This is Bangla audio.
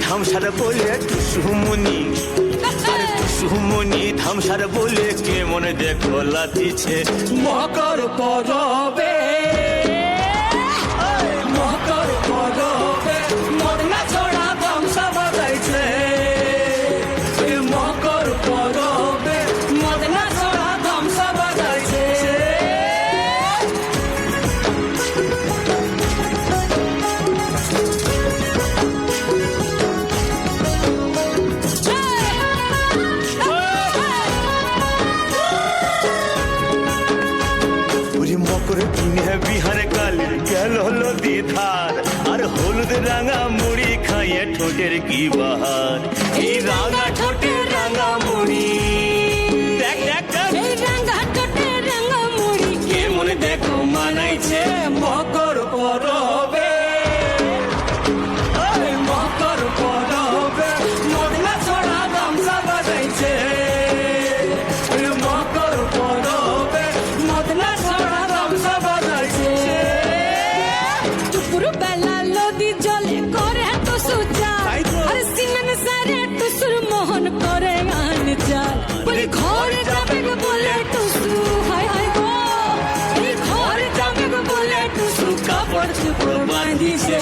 ধামসার বলে টুসুমনি, আরে টুসুমনি ধামসার বলে কেমন দেখো লাতিছে মকর পরবে, মকর পরবে মদনা ছড়া ধামসা বাজাইছে। মকর পরবে মদনা ছড়া ধামসা বাজাইছে। মকর দিনে বিহার কালে গেল নদী ধার, আর হলুদ রাঙা মুড়ি খাইয়ে ঠোঁটের কি বাহার। এই রাঙা ঠোঁটের রাঙা মুড়ি, দেখ দেখ দেখ এই রাঙা ঠোঁটের রাঙা মুড়ি কেমন দেখো মানাইছে মকর পরবে, মকর পরবে মদনা ছড়া ধামসা বাজাইছে। মকর পরবে মদনা ছড়া ধামসা বাজাইছে। দুপুর বেলা নদী জলে করে তো সুচার, আর সিনেন সারে টুসুর মোহন করে আন চাল। বলি ঘরে যাবে গো বলে টুসু, হায় হায় গো ঘরে যাবে গো বলে টুসু কাপড় চুপড় বাঁধিছে।